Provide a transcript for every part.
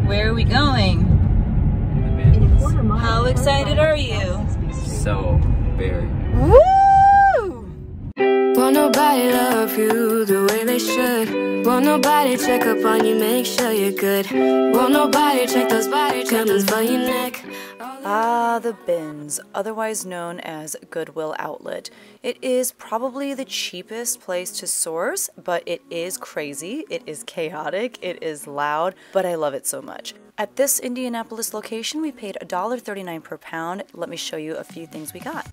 Where are we going? How excited are you? So very. Woo! Won't nobody love you the way they should. Won't nobody check up on you, make sure you're good. Won't nobody check those body tremors for your neck. Ah, the bins, otherwise known as Goodwill outlet. It is probably the cheapest place to source, but it is crazy, it is chaotic, it is loud, but I love it so much. At this Indianapolis location, we paid $1.39 per pound. Let me show you a few things we got.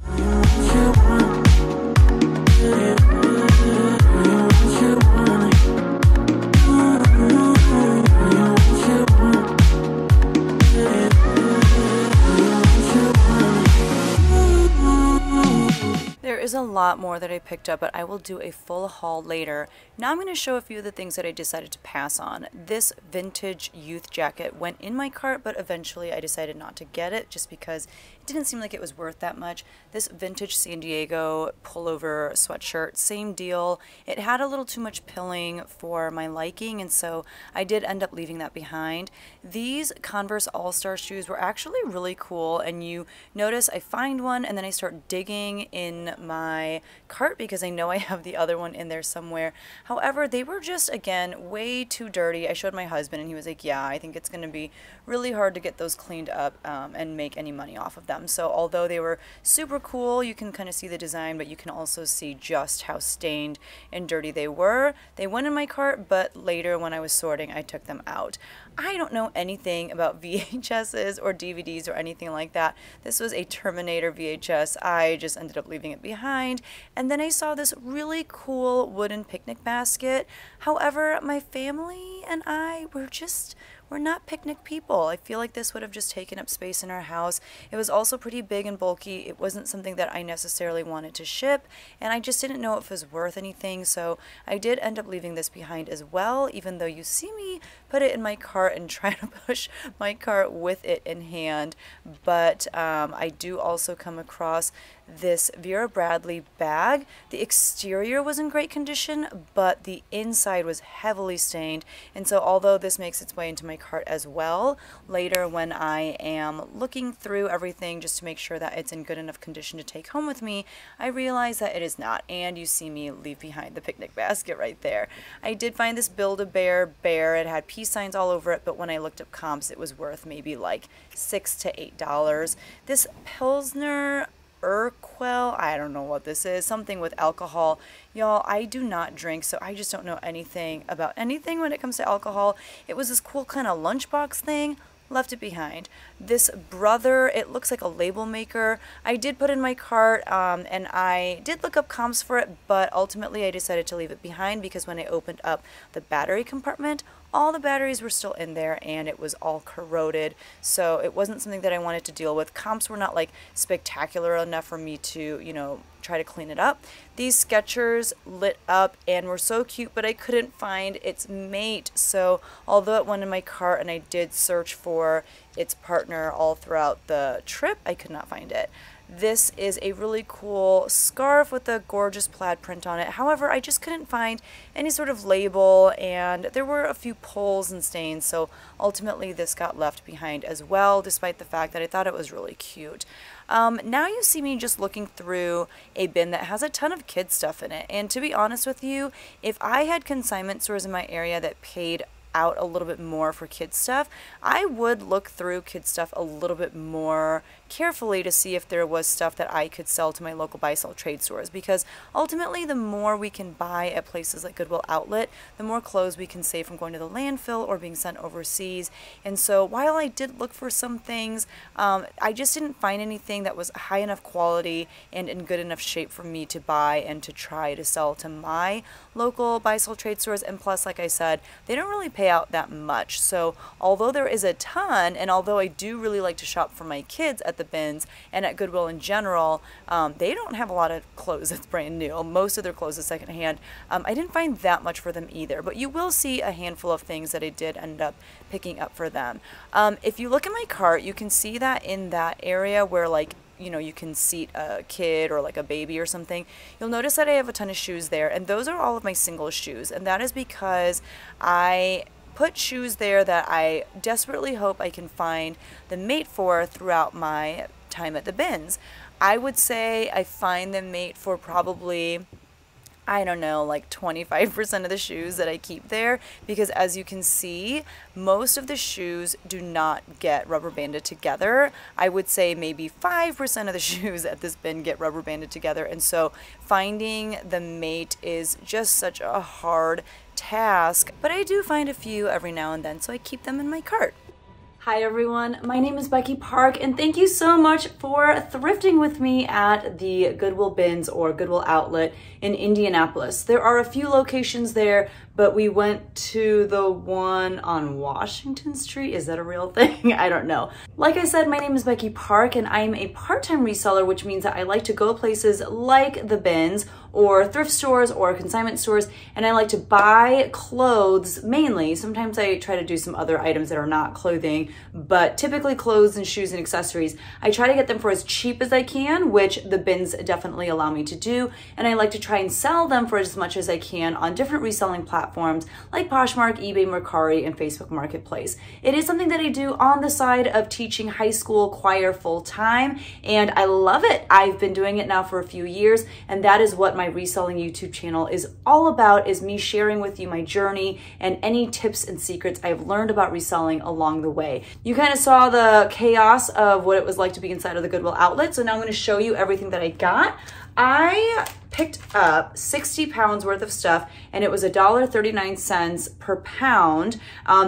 There is a lot more that I picked up, but I will do a full haul later. Now I'm going to show a few of the things that I decided to pass on. This vintage youth jacket went in my cart, but eventually I decided not to get it just because it didn't seem like it was worth that much. This vintage San Diego pullover sweatshirt, same deal. It had a little too much pilling for my liking, and so I did end up leaving that behind. These Converse All-Star shoes were actually really cool, and you notice I find one and then I start digging in my cart because I know I have the other one in there somewhere. However, they were just, again, way too dirty. I showed my husband and he was like, yeah, I think it's going to be really hard to get those cleaned up and make any money off of them. So although they were super cool, you can kind of see the design, but you can also see just how stained and dirty they were. They went in my cart, but later when I was sorting, I took them out. I don't know anything about VHSs or DVDs or anything like that. This was a Terminator VHS. I just ended up leaving it behind. And then I saw this really cool wooden picnic basket. However, my family and I we're not picnic people. I feel like this would have just taken up space in our house. It was also pretty big and bulky. It wasn't something that I necessarily wanted to ship, and I just didn't know if it was worth anything, so I did end up leaving this behind as well, even though you see me put it in my cart and try to push my cart with it in hand. But I do also come across this Vera Bradley bag. The exterior was in great condition, but the inside was heavily stained, and so although this makes its way into my cart as well, later when I am looking through everything just to make sure that it's in good enough condition to take home with me, I realize that it is not, and you see me leave behind the picnic basket right there. I did find this Build-A-Bear bear. It had peace signs all over it, but when I looked up comps, it was worth maybe like $6 to $8. This Pilsner Urquell, I don't know what this is, something with alcohol. Y'all, I do not drink, so I just don't know anything about anything when it comes to alcohol. It was this cool kind of lunchbox thing. Left it behind. This Brother, it looks like a label maker. I did put in my cart and I did look up comps for it, but ultimately I decided to leave it behind because when I opened up the battery compartment, all the batteries were still in there and it was all corroded, so it wasn't something that I wanted to deal with. Comps were not like spectacular enough for me to, you know, try to clean it up. These Skechers lit up and were so cute, but I couldn't find its mate, so although it went in my cart and I did search for its partner all throughout the trip, I could not find it. This is a really cool scarf with a gorgeous plaid print on it. However, I just couldn't find any sort of label, and there were a few pulls and stains, so ultimately this got left behind as well, despite the fact that I thought it was really cute. Now you see me just looking through a bin that has a ton of kids stuff in it, and to be honest with you, if I had consignment stores in my area that paid out a little bit more for kids stuff, I would look through kids stuff a little bit more carefully to see if there was stuff that I could sell to my local buy-sell trade stores, because ultimately the more we can buy at places like Goodwill Outlet, the more clothes we can save from going to the landfill or being sent overseas. And so while I did look for some things, I just didn't find anything that was high enough quality and in good enough shape for me to buy and to try to sell to my local buy-sell trade stores. And plus, like I said, they don't really pay out that much. So although there is a ton, and although I do really like to shop for my kids at the bins and at Goodwill in general, they don't have a lot of clothes that's brand new. Most of their clothes is secondhand. I didn't find that much for them either, but you will see a handful of things that I did end up picking up for them. If you look at my cart, you can see that in that area where, like, you know, you can seat a kid or like a baby or something, you'll notice that I have a ton of shoes there, and those are all of my single shoes, and that is because I put shoes there that I desperately hope I can find the mate for throughout my time at the bins. I would say I find the mate for probably, I don't know, like 25% of the shoes that I keep there, because as you can see, most of the shoes do not get rubber banded together. I would say maybe 5% of the shoes at this bin get rubber banded together, and so finding the mate is just such a hard task, but I do find a few every now and then, so I keep them in my cart. Hi everyone, my name is Becky Park, and thank you so much for thrifting with me at the Goodwill bins or Goodwill outlet in Indianapolis. There are a few locations there, but we went to the one on Washington Street. Is that a real thing? I don't know. Like I said, my name is Becky Park, and I'm a part-time reseller, which means that I like to go places like the bins or thrift stores or consignment stores, and I like to buy clothes mainly. Sometimes I try to do some other items that are not clothing, but typically clothes and shoes and accessories. I try to get them for as cheap as I can, which the bins definitely allow me to do, and I like to try and sell them for as much as I can on different reselling platforms like Poshmark, eBay, Mercari, and Facebook Marketplace. It is something that I do on the side of teaching high school choir full-time, and I love it. I've been doing it now for a few years, and that is what my reselling YouTube channel is all about, is me sharing with you my journey and any tips and secrets I've learned about reselling along the way. You kind of saw the chaos of what it was like to be inside of the Goodwill outlet, so now I'm going to show you everything that I got. I picked up 60 pounds worth of stuff, and it was $1.39 per pound.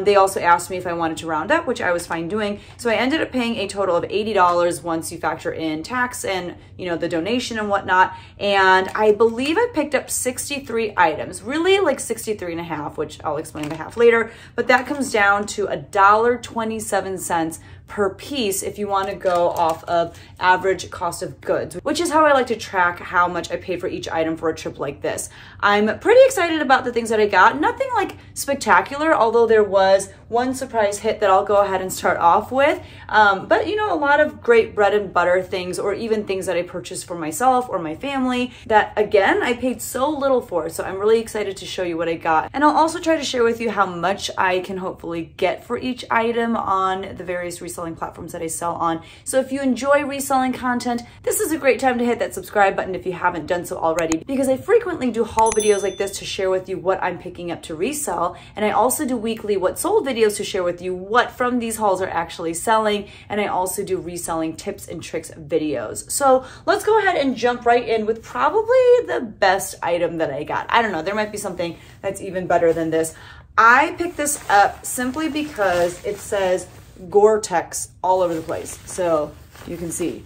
They also asked me if I wanted to round up, which I was fine doing. So I ended up paying a total of $80 once you factor in tax and, you know, the donation and whatnot. And I believe I picked up 63 items, really like 63 and a half, which I'll explain the half later. But that comes down to $1.27 per piece if you want to go off of average cost of goods, which is how I like to track how much I pay for each item for a trip like this. I'm pretty excited about the things that I got. Nothing like spectacular, although there was one surprise hit that I'll go ahead and start off with. But you know, a lot of great bread and butter things, or even things that I purchased for myself or my family that, again, I paid so little for. So I'm really excited to show you what I got. And I'll also try to share with you how much I can hopefully get for each item on the various reselling platforms that I sell on. So if you enjoy reselling content, this is a great time to hit that subscribe button if you haven't done so already, because I frequently do haul videos like this to share with you what I'm picking up to resell. And I also do weekly what sold videos to share with you what from these hauls are actually selling. And I also do reselling tips and tricks videos. So let's go ahead and jump right in with probably the best item that I got. I don't know, there might be something that's even better than this. I picked this up simply because it says Gore-Tex all over the place. So you can see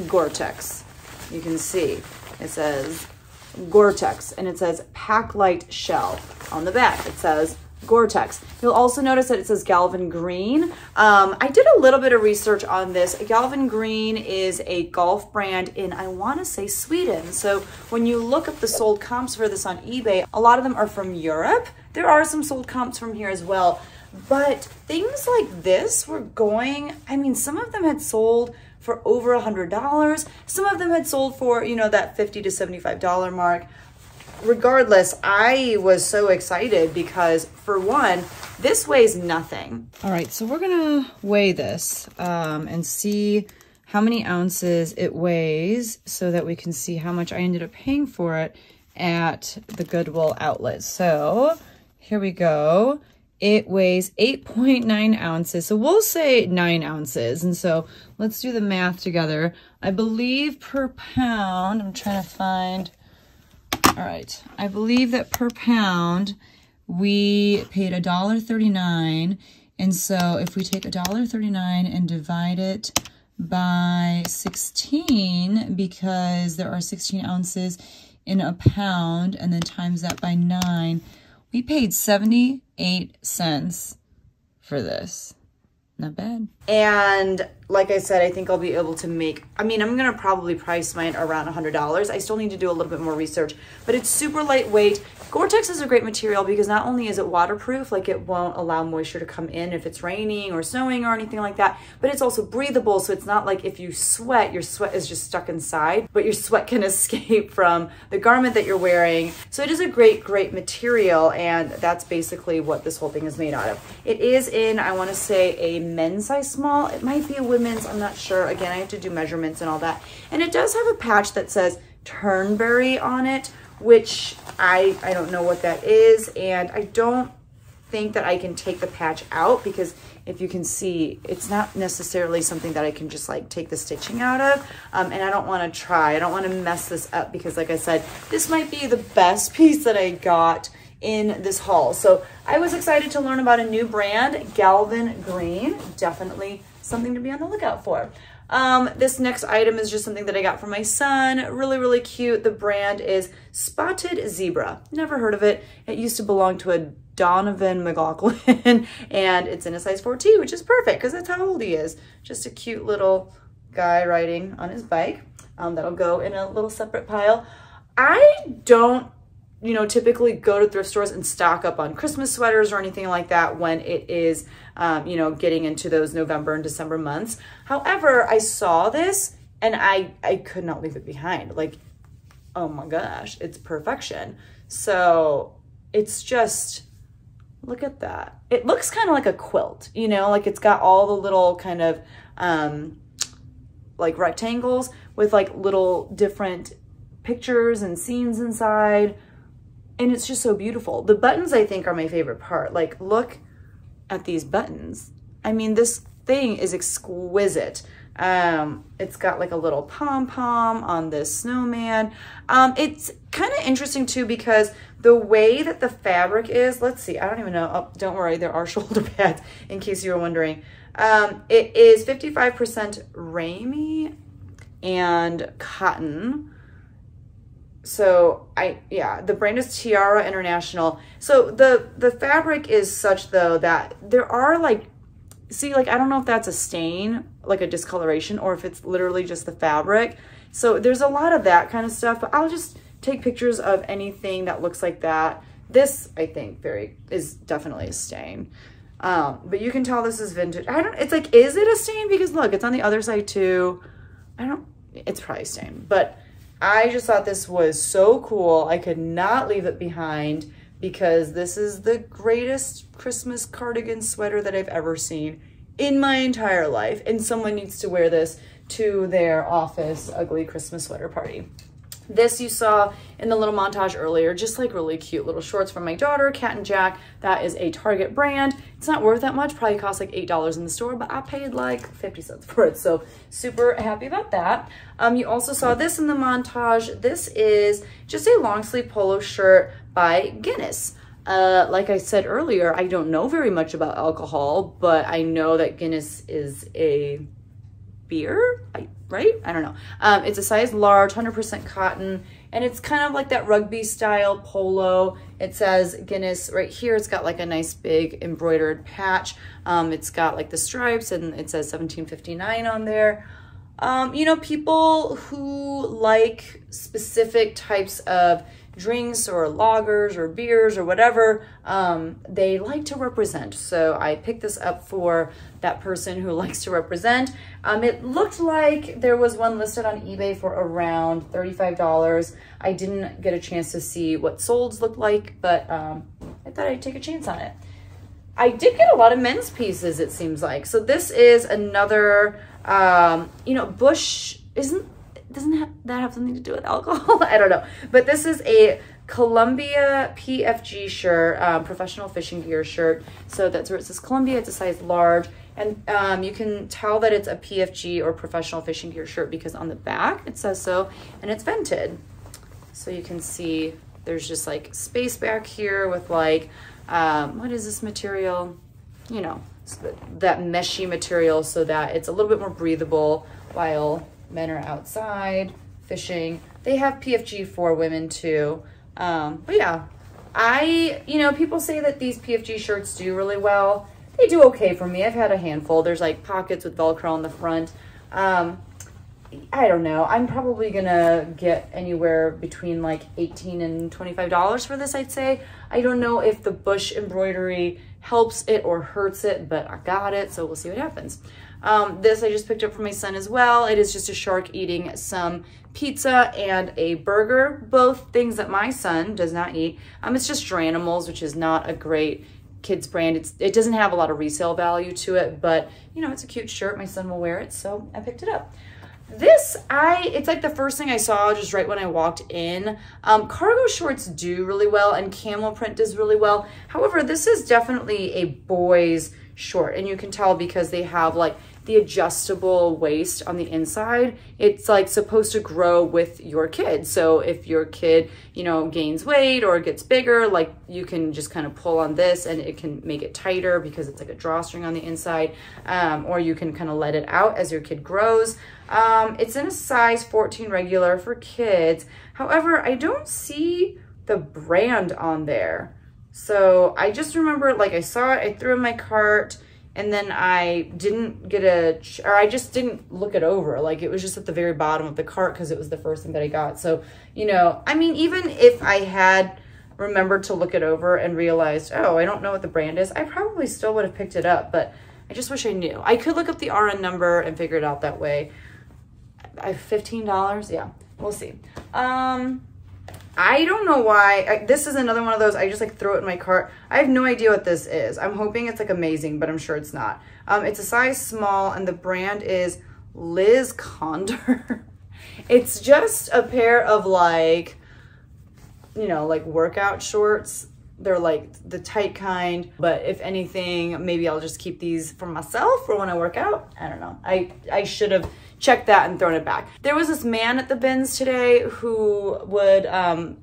Gore-Tex. You can see it says Gore-Tex, and it says Pack Light Shell on the back. It says Gore-Tex. You'll also notice that it says Galvin Green. I did a little bit of research on this. Galvin Green is a golf brand in, I want to say, Sweden. So when you look up the sold comps for this on eBay, a lot of them are from Europe. There are some sold comps from here as well. But things like this were going, I mean, some of them had sold for over $100. Some of them had sold for, you know, that $50 to $75 mark. Regardless, I was so excited because, for one, this weighs nothing. All right, so we're gonna weigh this and see how many ounces it weighs so that we can see how much I ended up paying for it at the Goodwill outlet. So here we go. It weighs 8.9 ounces. So we'll say 9 ounces. And so let's do the math together. I believe per pound, I'm trying to find, all right. I believe that per pound, we paid $1.39. And so if we take $1.39 and divide it by 16, because there are 16 ounces in a pound, and then times that by 9, we paid 78 cents for this. Not bad. And like I said, I think I'll be able to make, I mean, I'm going to probably price mine around $100. I still need to do a little bit more research, but it's super lightweight. Gore-Tex is a great material because not only is it waterproof, like it won't allow moisture to come in if it's raining or snowing or anything like that, but it's also breathable. So it's not like if you sweat, your sweat is just stuck inside, but your sweat can escape from the garment that you're wearing. So it is a great, great material. And that's basically what this whole thing is made out of. It is in, I want to say, a men's size small. It might be a women's, I'm not sure. Again, I have to do measurements and all that. And it does have a patch that says Turnberry on it, which I don't know what that is. And I don't think that I can take the patch out because if you can see, it's not necessarily something that I can just like take the stitching out of. And I don't want to try. I don't want to mess this up because like I said, this might be the best piece that I got in this haul. So I was excited to learn about a new brand, Galvin Green. Definitely something to be on the lookout for. This next item is just something that I got from my son. Really, really cute. The brand is Spotted Zebra. Never heard of it. It used to belong to a Donovan McLaughlin and it's in a size 4T, which is perfect because that's how old he is. Just a cute little guy riding on his bike. That'll go in a little separate pile. I don't typically go to thrift stores and stock up on Christmas sweaters or anything like that when it is, getting into those November and December months. However, I saw this and I could not leave it behind. Like, oh my gosh, it's perfection. So it's just, look at that. It looks kind of like a quilt, like it's got all the little kind of like rectangles with like little different pictures and scenes inside. And it's just so beautiful. The buttons, I think, are my favorite part. Like, look at these buttons. I mean, this thing is exquisite. It's got like a little pom-pom on this snowman. It's kind of interesting too because the way that the fabric is, let's see, I don't even know. Oh, don't worry, there are shoulder pads in case you were wondering. It is 55% ramie and cotton. So the brand is Tiara International. So the fabric is such though that there are like, see, like, I don't know if that's a stain, like a discoloration, or if it's literally just the fabric. So there's a lot of that kind of stuff, but I'll just take pictures of anything that looks like that. This, I think, is definitely a stain. But you can tell this is vintage. It's like, is it a stain? Because look, it's on the other side too. It's probably a stain, but I just thought this was so cool. I could not leave it behind because this is the greatest Christmas cardigan sweater that I've ever seen in my entire life. And someone needs to wear this to their office ugly Christmas sweater party. This you saw in the little montage earlier, just like really cute little shorts from my daughter, Cat and Jack. That is a Target brand. It's not worth that much, probably costs like $8 in the store, but I paid like 50 cents for it. So super happy about that. You also saw this in the montage. This is just a long sleeve polo shirt by Guinness. Like I said earlier, I don't know very much about alcohol, but I know that Guinness is a beer, right? I don't know. It's a size large, 100% cotton, and it's kind of like that rugby style polo. It says Guinness right here. It's got like a nice big embroidered patch. It's got like the stripes and it says 1759 on there. People who like specific types of drinks or lagers or beers or whatever, they like to represent. So I picked this up for that person who likes to represent. It looked like there was one listed on eBay for around $35. I didn't get a chance to see what solds looked like, but I thought I'd take a chance on it. I did get a lot of men's pieces, it seems like. So this is another, Bush doesn't that have something to do with alcohol? I don't know. But this is a Columbia PFG shirt, professional fishing gear shirt. So that's where it says Columbia. It's a size large. And you can tell that it's a PFG or professional fishing gear shirt because on the back it says so, and it's vented. So you can see there's just like space back here with like, what is this material? That meshy material so that it's a little bit more breathable while men are outside fishing. They have PFG for women too. But yeah, people say that these PFG shirts do really well. they do okay for me. I've had a handful. There's like pockets with Velcro on the front. I don't know. I'm probably gonna get anywhere between like $18 and $25 for this, I'd say. I don't know if the bush embroidery helps it or hurts it, but I got it, so we'll see what happens. This I just picked up for my son as well. It is just a shark eating some pizza and a burger, both things that my son does not eat. It's just Dranimals, which is not a great kids brand. It doesn't have a lot of resale value to it, but you know, it's a cute shirt. My son will wear it, so I picked it up. This, it's like the first thing I saw just right when I walked in. Cargo shorts do really well and camel print does really well. However, this is definitely a boy's short, and you can tell because they have like the adjustable waist on the inside. It's like supposed to grow with your kid. So if your kid, you know, gains weight or gets bigger, like you can just kind of pull on this and it can make it tighter because it's like a drawstring on the inside. Or you can kind of let it out as your kid grows. It's in a size 14 regular for kids. However, I don't see the brand on there. So I just remember, like I saw it, I threw it in my cart, and then I didn't get I just didn't look it over. Like it was just at the very bottom of the cart because it was the first thing that I got. So, you know, I mean, even if I had remembered to look it over and realized, oh, I don't know what the brand is, I probably still would have picked it up, but I just wish I knew. I could look up the RN number and figure it out that way. $15, yeah, we'll see. I don't know why. This is another one of those, I just like throw it in my cart. I have no idea what this is. I'm hoping it's like amazing, but I'm sure it's not. It's a size small and the brand is Liz Condor. It's just a pair of like, you know, like workout shorts. They're like the tight kind, but if anything, maybe I'll just keep these for myself for when I work out. I don't know. I should have checked that and thrown it back. There was this man at the bins today who would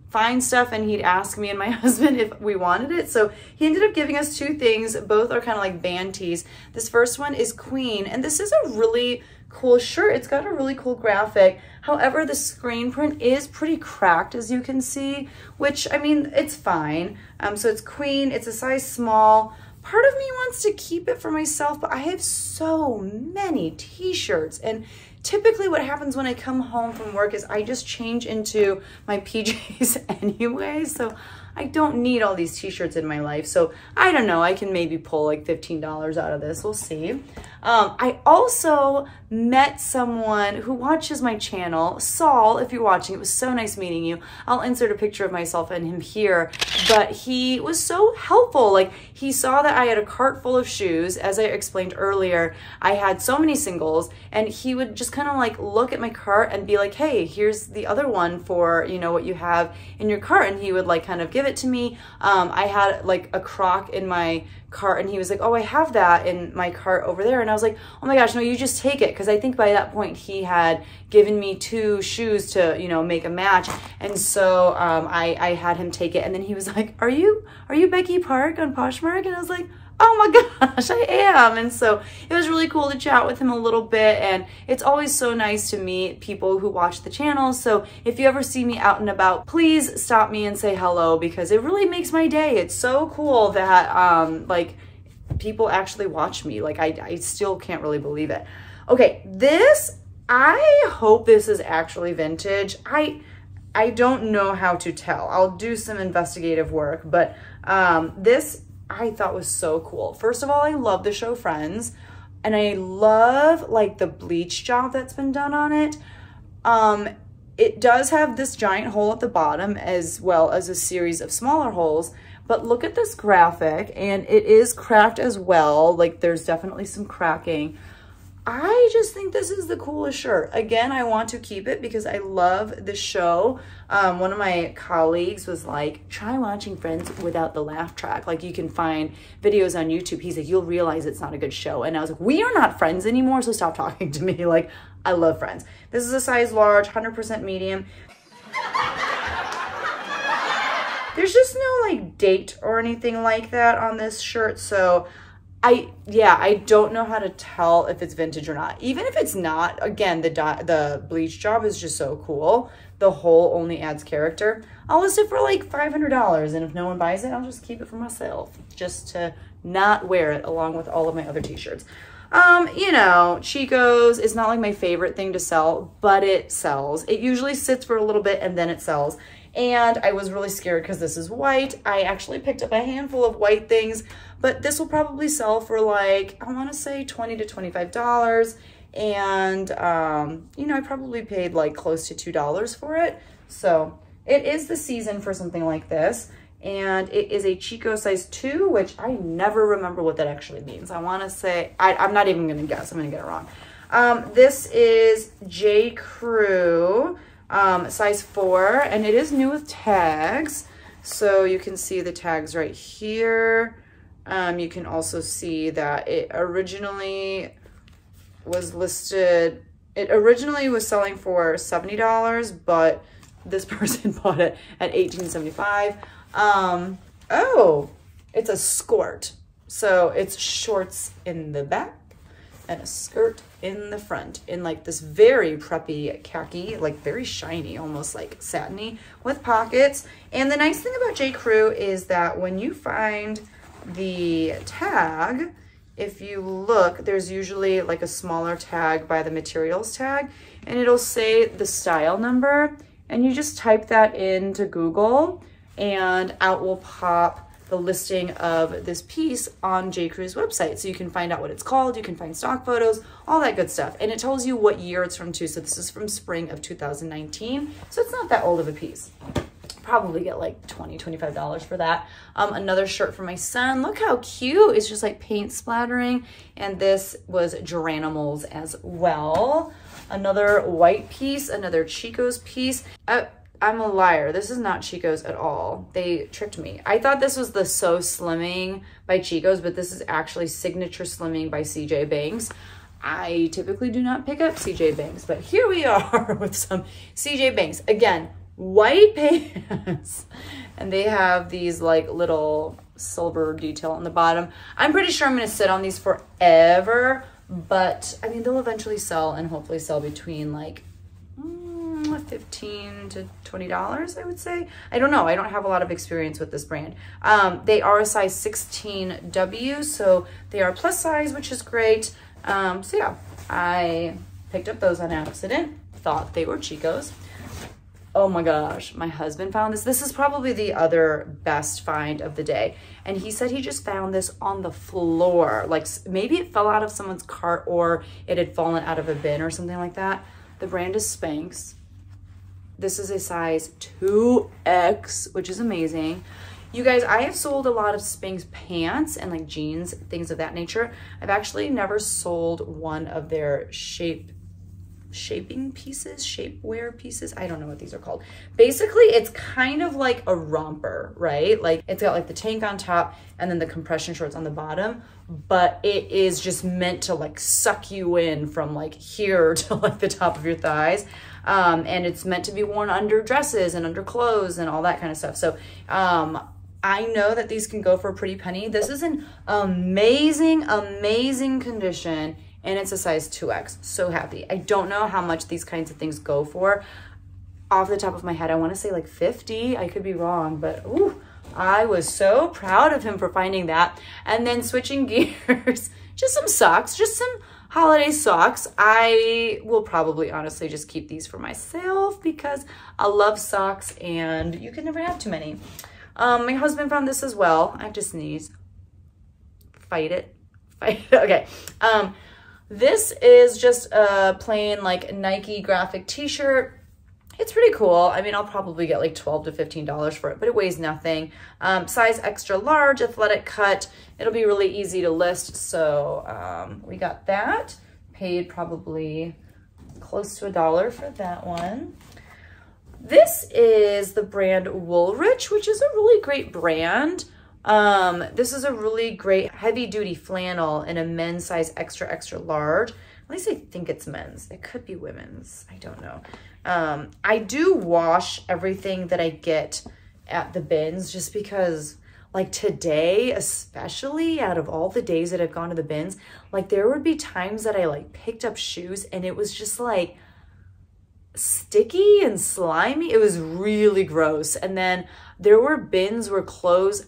find stuff and he'd ask me and my husband if we wanted it. So he ended up giving us two things. Both are kind of like band tees. This first one is Queen, and this is a really cool shirt. It's got a really cool graphic. However, the screen print is pretty cracked, as you can see, which, I mean, it's fine. So it's Queen, it's a size small. Part of me wants to keep it for myself, but I have so many t-shirts, and typically what happens when I come home from work is I just change into my PJs anyway, so I don't need all these t-shirts in my life. So I don't know, I can maybe pull like $15 out of this, we'll see. I also met someone who watches my channel, Saul, if you're watching, it was so nice meeting you. I'll insert a picture of myself and him here, but he was so helpful. Like he saw that I had a cart full of shoes. As I explained earlier, I had so many singles, and he would just kind of like look at my cart and be like, hey, here's the other one for, you know, what you have in your cart. And he would like kind of give it to me. I had like a Croc in my cart, and he was like, oh, I have that in my cart over there. And I was like, oh my gosh, no, you just take it. Because I think by that point he had given me two shoes to, you know, make a match. And so I had him take it. And then he was like, are you Becky Park on Poshmark? And I was like, oh my gosh, I am. And so it was really cool to chat with him a little bit, and it's always so nice to meet people who watch the channel. So if you ever see me out and about, please stop me and say hello, because it really makes my day. It's so cool that like people actually watch me. Like I still can't really believe it. Okay, this, I hope this is actually vintage. I don't know how to tell. I'll do some investigative work, but this I thought was so cool. First of all, I love the show Friends, and I love like the bleach job that's been done on it. It does have this giant hole at the bottom as well as a series of smaller holes, but look at this graphic, and it is cracked as well. Like there's definitely some cracking. I just think this is the coolest shirt. Again, I want to keep it because I love the show. One of my colleagues was like, try watching Friends without the laugh track. Like you can find videos on YouTube. He's like, you'll realize it's not a good show. And I was like, we are not friends anymore, so stop talking to me. Like, I love Friends. This is a size large, 100% medium. There's just no like date or anything like that on this shirt, so I don't know how to tell if it's vintage or not. Even if it's not, again, the bleach job is just so cool. The hole only adds character. I'll list it for like $500, and if no one buys it, I'll just keep it for myself, just to not wear it along with all of my other t-shirts. You know, Chico's is not like my favorite thing to sell, but it sells. It usually sits for a little bit and then it sells. And I was really scared because this is white. I actually picked up a handful of white things, but this will probably sell for like, I want to say $20 to $25. And, you know, I probably paid like close to $2 for it. So it is the season for something like this. And it is a Chico size 2, which I never remember what that actually means. I want to say, I'm not even going to guess. I'm going to get it wrong. This is J. Crew. Size 4, and it is new with tags. So you can see the tags right here. You can also see that it originally was listed, it originally was selling for $70, but this person bought it at $18.75. Oh, it's a skirt. So it's shorts in the back and a skirt in the front in like this very preppy khaki, like very shiny, almost like satiny with pockets. And the nice thing about J. Crew is that when you find the tag, if you look, there's usually like a smaller tag by the materials tag, and it'll say the style number, and you just type that into Google and out will pop the listing of this piece on J. Crew's website. So you can find out what it's called, you can find stock photos, all that good stuff. And it tells you what year it's from too. So this is from spring of 2019. So it's not that old of a piece. Probably get like $20, $25 for that. Another shirt for my son. Look how cute. It's just like paint splattering. And this was Geranimals as well. Another white piece, another Chico's piece. I'm a liar. This is not Chico's at all. They tricked me. I thought this was the So Slimming by Chico's, but this is actually Signature Slimming by CJ Banks. I typically do not pick up CJ Banks, but here we are with some CJ Banks. Again, white pants. And they have these like little silver detail on the bottom. I'm pretty sure I'm going to sit on these forever, but I mean, they'll eventually sell and hopefully sell between like $15 to $20, I would say. I don't know. I don't have a lot of experience with this brand. They are a size 16W, so they are plus size, which is great. So yeah, I picked up those on accident. Thought they were Chico's. Oh my gosh, my husband found this. This is probably the other best find of the day. And he said he just found this on the floor. Like maybe it fell out of someone's cart or it had fallen out of a bin or something like that. The brand is Spanx. This is a size 2X, which is amazing. You guys, I have sold a lot of Spanx pants and like jeans, things of that nature. I've actually never sold one of their shaping pieces, shapewear pieces. I don't know what these are called. Basically, it's kind of like a romper, right? Like it's got like the tank on top and then the compression shorts on the bottom, but it is just meant to like suck you in from like here to like the top of your thighs. And it's meant to be worn under dresses and under clothes and all that kind of stuff. So, I know that these can go for a pretty penny. This is an amazing, amazing condition. And it's a size 2X. So happy. I don't know how much these kinds of things go for. Off the top of my head, I want to say like 50. I could be wrong, but ooh, I was so proud of him for finding that. And then switching gears, just some socks, just some holiday socks. I will probably honestly just keep these for myself because I love socks and you can never have too many. My husband found this as well. I have to sneeze. Fight it. Okay. This is just a plain like Nike graphic t-shirt. It's pretty cool. I mean, I'll probably get like $12 to $15 for it, but it weighs nothing. Size extra large, athletic cut. It'll be really easy to list. So we got that. Paid probably close to $1 for that one. This is the brand Woolrich, which is a really great brand. This is a really great heavy duty flannel in a men's size extra, extra large. At least I think it's men's. It could be women's. I don't know. I do wash everything that I get at the bins just because like today, especially out of all the days that I've gone to the bins, like there would be times that I like picked up shoes and it was just like sticky and slimy. It was really gross. And then there were bins where clothes,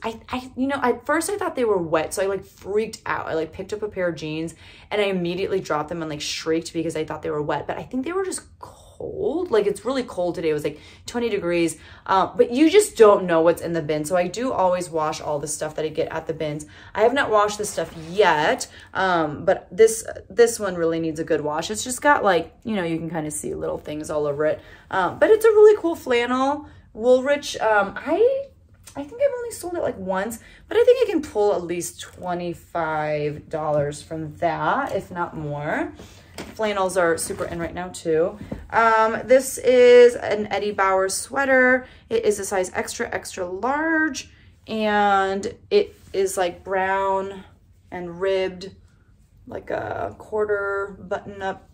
you know, at first I thought they were wet. So I like freaked out. I like picked up a pair of jeans and I immediately dropped them and like shrieked because I thought they were wet. But I think they were just cold. Like it's really cold today. It was like 20 degrees. But you just don't know what's in the bin. So I do always wash all the stuff that I get at the bins. I have not washed this stuff yet. But this one really needs a good wash. It's just got like, you know, you can kind of see little things all over it. But it's a really cool flannel. Woolrich, I think I've only sold it like once, but I think I can pull at least $25 from that, if not more. Flannels are super in right now too. This is an Eddie Bauer sweater. It is a size extra, extra large, and it is like brown and ribbed, like a quarter button-up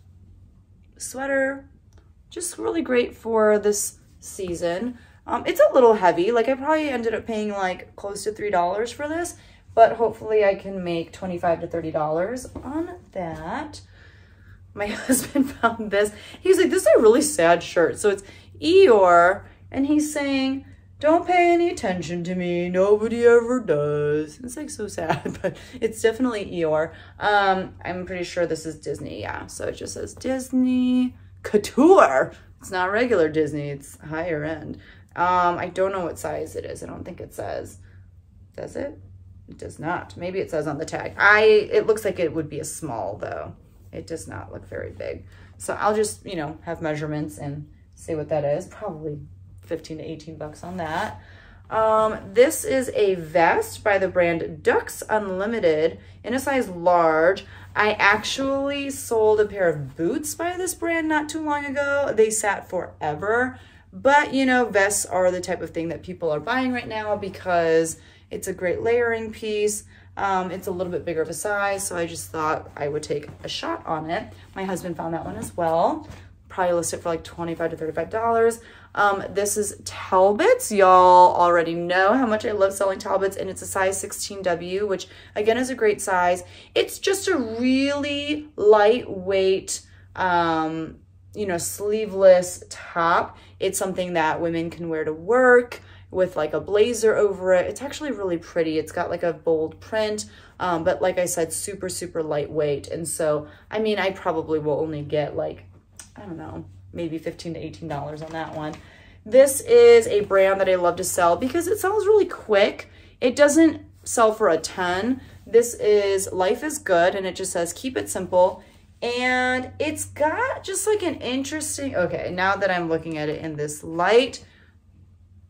sweater. Just really great for this season. It's a little heavy. Like I probably ended up paying like close to $3 for this, but hopefully I can make $25 to $30 on that. My husband found this. He was like, this is a really sad shirt. So it's Eeyore, and he's saying, don't pay any attention to me. Nobody ever does. It's like so sad, but it's definitely Eeyore. I'm pretty sure this is Disney. Yeah. So it just says Disney Couture. It's not regular Disney. It's higher end. I don't know what size it is. I don't think it says. Does it? It does not. Maybe it says on the tag. It looks like it would be a small though. It does not look very big. So I'll just, you know, have measurements and see what that is. Probably 15 to 18 bucks on that. This is a vest by the brand Ducks Unlimited in a size large. I actually sold a pair of boots by this brand not too long ago. They sat forever. But, you know, vests are the type of thing that people are buying right now because it's a great layering piece. It's a little bit bigger of a size, so I just thought I would take a shot on it. My husband found that one as well. Probably list it for like $25 to $35. This is Talbots. Y'all already know how much I love selling Talbots, and it's a size 16W, which again is a great size. It's just a really lightweight, you know, sleeveless top. It's something that women can wear to work with like a blazer over it. It's actually really pretty. It's got like a bold print, but like I said, super, super lightweight. And so, I mean, I probably will only get like, I don't know, maybe $15 to $18 on that one. This is a brand that I love to sell because it sells really quick. It doesn't sell for a ton. This is Life is Good, and it just says, keep it simple. And it's got just like an interesting, okay, now that I'm looking at it in this light,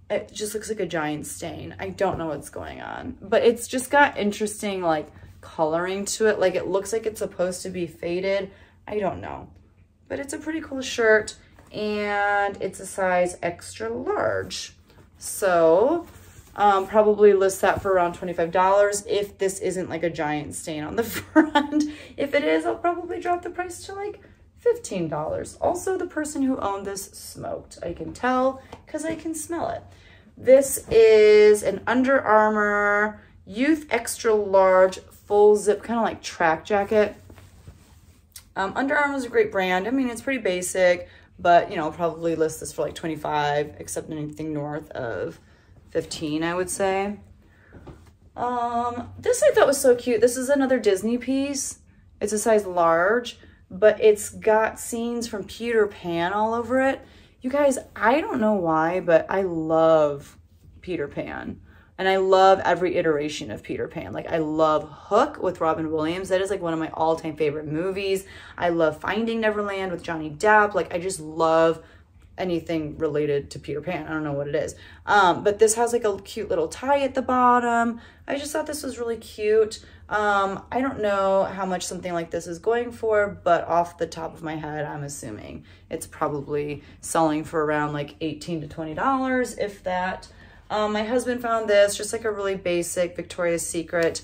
it just looks like a giant stain. I don't know what's going on, but it's just got interesting like coloring to it. Like it looks like it's supposed to be faded. I don't know, but it's a pretty cool shirt, and it's a size extra large. So probably list that for around $25 if this isn't like a giant stain on the front. If it is, I'll probably drop the price to like $15. Also, the person who owned this smoked. I can tell because I can smell it. This is an Under Armour Youth Extra Large full zip, kind of like track jacket. Under Armour is a great brand. I mean, it's pretty basic, but you know, I'll probably list this for like 25, except anything north of 15, I would say. This I thought was so cute. This is another Disney piece. It's a size large, but it's got scenes from Peter Pan all over it. You guys, I don't know why, but I love Peter Pan. And I love every iteration of Peter Pan. Like I love Hook with Robin Williams. That is like one of my all-time favorite movies. I love Finding Neverland with Johnny Depp. Like I just love anything related to Peter Pan. I don't know what it is. But this has like a cute little tie at the bottom. I just thought this was really cute. I don't know how much something like this is going for, but off the top of my head, I'm assuming it's probably selling for around like $18 to $20, if that. My husband found this, just like a really basic Victoria's Secret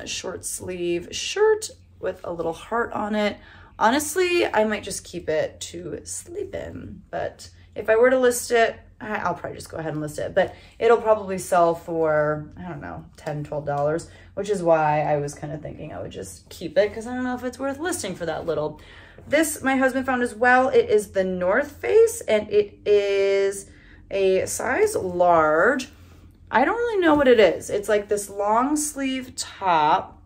short sleeve shirt with a little heart on it. Honestly, I might just keep it to sleep in, but if I were to list it, I'll probably just go ahead and list it, but it'll probably sell for, I don't know, $10, $12, which is why I was kind of thinking I would just keep it because I don't know if it's worth listing for that little. This, my husband found as well. It is the North Face, and it is a size large. I don't really know what it is. It's like this long sleeve top,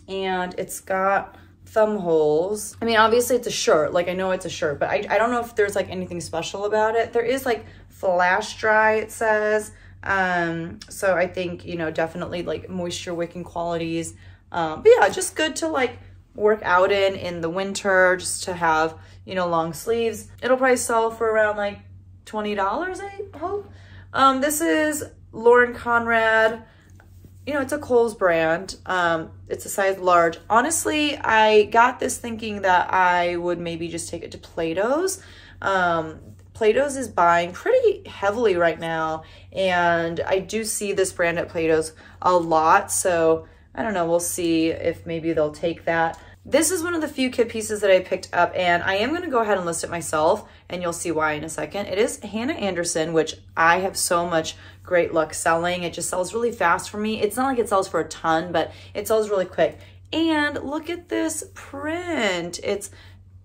and it's got thumb holes. I mean, obviously it's a shirt. Like, I know it's a shirt, but I don't know if there's like anything special about it. There is like flash dry, it says. So I think, you know, definitely like moisture wicking qualities. But yeah, just good to like work out in the winter, just to have, you know, long sleeves. It'll probably sell for around like $20, I hope. This is Lauren Conrad. You know, it's a Kohl's brand. It's a size large. Honestly, I got this thinking that I would maybe just take it to Plato's. Plato's is buying pretty heavily right now, and I do see this brand at Plato's a lot, so I don't know, we'll see if maybe they'll take that. This is one of the few kit pieces that I picked up, and I am going to go ahead and list it myself, and you'll see why in a second. It is Hannah Anderson, which I have so much great luck selling. It just sells really fast for me. It's not like it sells for a ton, but it sells really quick. And look at this print. It's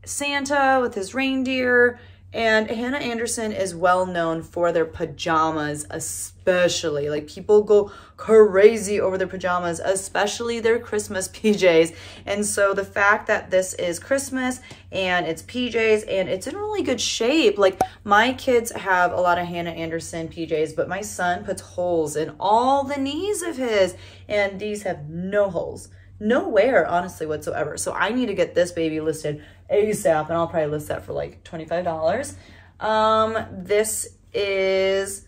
Santa with his reindeer. And Hannah Anderson is well known for their pajamas, especially. Like, people go crazy over their pajamas, especially their Christmas PJs. And so the fact that this is Christmas and it's PJs and it's in really good shape. Like, my kids have a lot of Hannah Anderson PJs, but my son puts holes in all the knees of his, and these have no holes. No wear, honestly, whatsoever. So I need to get this baby listed ASAP, and I'll probably list that for like $25. This is,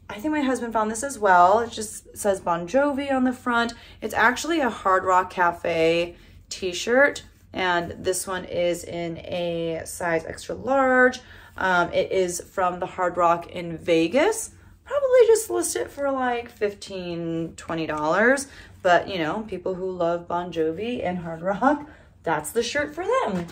I think my husband found this as well. It just says Bon Jovi on the front. It's actually a Hard Rock Cafe t-shirt, and this one is in a size extra large. It is from the Hard Rock in Vegas. Probably just list it for like $15, $20. But, you know, people who love Bon Jovi and Hard Rock, that's the shirt for them.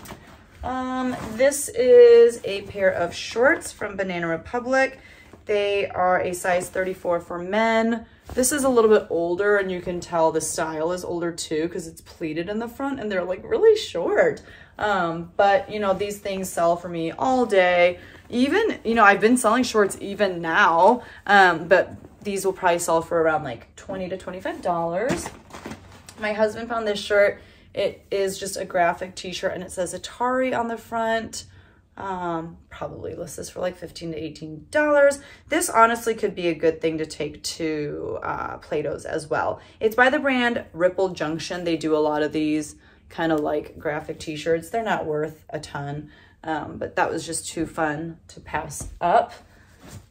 This is a pair of shorts from Banana Republic. They are a size 34 for men. This is a little bit older, and you can tell the style is older too because it's pleated in the front and they're like really short. But, you know, these things sell for me all day. Even, you know, I've been selling shorts even now, but these will probably sell for around like $20 to $25. My husband found this shirt. It is just a graphic t-shirt, and it says Atari on the front. Probably list this for like $15 to $18. This honestly could be a good thing to take to Plato's as well. It's by the brand Ripple Junction. They do a lot of these kind of like graphic t-shirts. They're not worth a ton, but that was just too fun to pass up.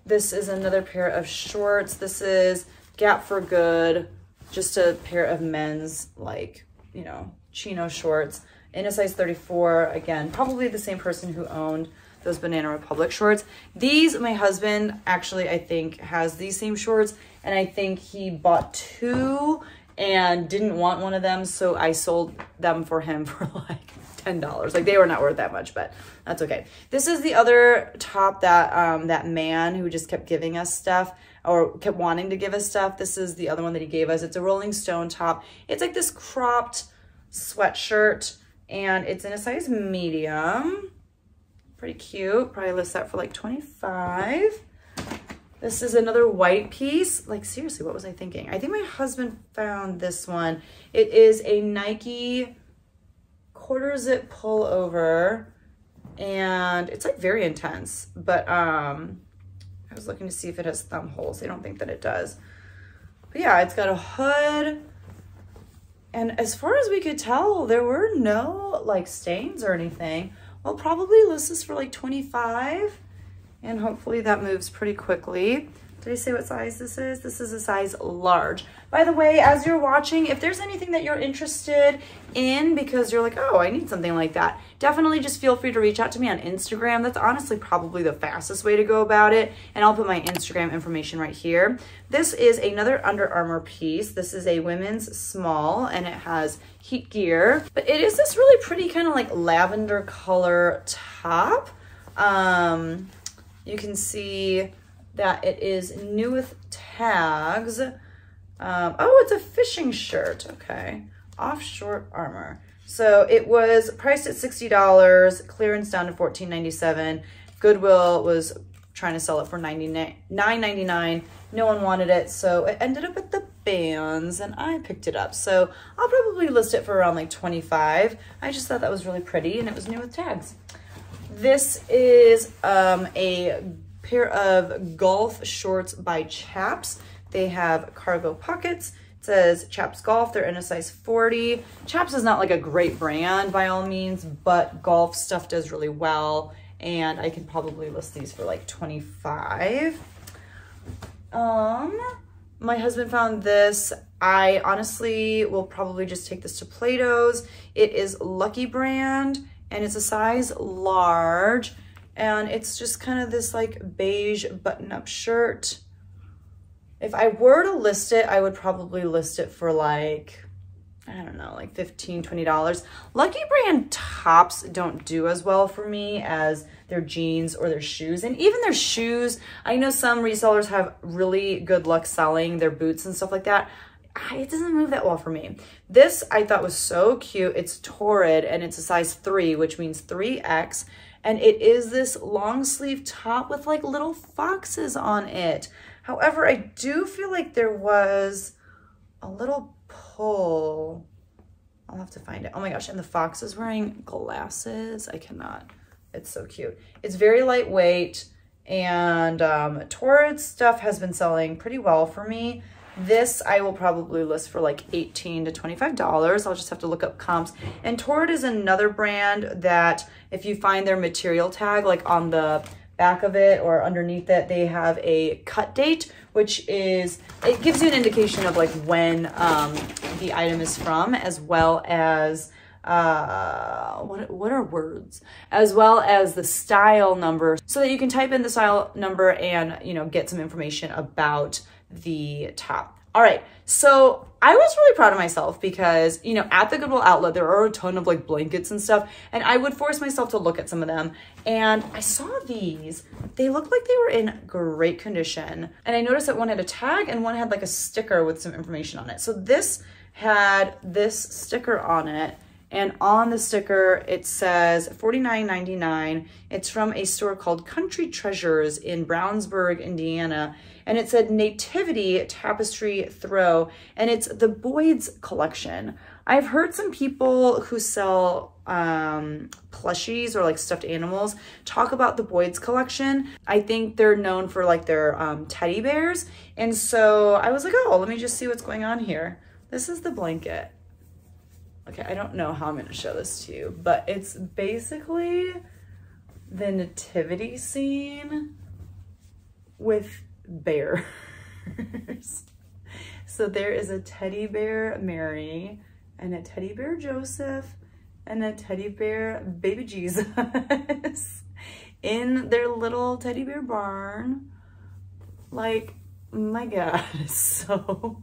This is another pair of shorts. This is Gap for Good, just a pair of men's, like, you know, chino shorts in a size 34. Again, probably the same person who owned those Banana Republic shorts. These, my husband actually, I think, has these same shorts, and I think he bought two and didn't want one of them, so I sold them for him for like $10. Like, they were not worth that much, but that's okay. This is the other top that that man who just kept giving us stuff, or kept wanting to give us stuff. This is the other one that he gave us. It's a Rolling Stone top. It's like this cropped sweatshirt, and it's in a size medium. Pretty cute. Probably list that for like $25. This is another white piece. Like, seriously, what was I thinking? I think my husband found this one. It is a Nike quarter zip pullover, and it's like very intense, but I was looking to see if it has thumb holes. I don't think that it does. But yeah, it's got a hood, and as far as we could tell, there were no like stains or anything. I'll probably list this for like $25, and hopefully that moves pretty quickly. Did I say what size this is? This is a size large. By the way, as you're watching, if there's anything that you're interested in because you're like, oh, I need something like that, definitely just feel free to reach out to me on Instagram. That's honestly probably the fastest way to go about it. And I'll put my Instagram information right here. This is another Under Armour piece. This is a women's small, and it has heat gear. But it is this really pretty kind of like lavender color top. You can see that it is new with tags. Oh, it's a fishing shirt. Okay. Offshore Armor. So it was priced at $60, clearance down to $14.97. Goodwill was trying to sell it for $9.99. No one wanted it, so it ended up at the Bands, and I picked it up. So I'll probably list it for around like $25. I just thought that was really pretty, and it was new with tags. This is a pair of golf shorts by Chaps. They have cargo pockets. It says Chaps Golf. They're in a size 40. Chaps is not like a great brand by all means, but golf stuff does really well, and I can probably list these for like $25. My husband found this. I honestly will probably just take this to Plato's. It is Lucky brand, and it's a size large, and it's just kind of this like beige button-up shirt. If I were to list it, I would probably list it for like, I don't know, like $15, $20. Lucky brand tops don't do as well for me as their jeans or their shoes. And even their shoes, I know some resellers have really good luck selling their boots and stuff like that. It doesn't move that well for me. This I thought was so cute. It's Torrid, and it's a size 3, which means 3X. And it is this long sleeve top with like little foxes on it. However, I do feel like there was a little pull. I'll have to find it. Oh my gosh, and the fox is wearing glasses. I cannot. It's so cute. It's very lightweight, and Torrid stuff has been selling pretty well for me. This I will probably list for like $18 to $25. I'll just have to look up comps. And Torrid is another brand that if you find their material tag, like on the back of it or underneath it, they have a cut date, which is, it gives you an indication of like when the item is from, as well as what are words, as well as the style number, so that you can type in the style number and, you know, get some information about the top. All right, so I was really proud of myself because, you know, at the Goodwill outlet, there are a ton of like blankets and stuff, and I would force myself to look at some of them, and I saw these. They looked like they were in great condition, and I noticed that one had a tag and one had like a sticker with some information on it. So this had this sticker on it, and on the sticker, it says $49.99. It's from a store called Country Treasures in Brownsburg, Indiana. And it said Nativity Tapestry Throw, and it's the Boyd's collection. I've heard some people who sell plushies or like stuffed animals talk about the Boyd's collection. I think they're known for like their teddy bears. And so I was like, oh, let me just see what's going on here. This is the blanket. Okay, I don't know how I'm gonna show this to you, but it's basically the nativity scene with bears. So there is a teddy bear Mary, and a teddy bear Joseph, and a teddy bear baby Jesus in their little teddy bear barn. Like, my God, it's so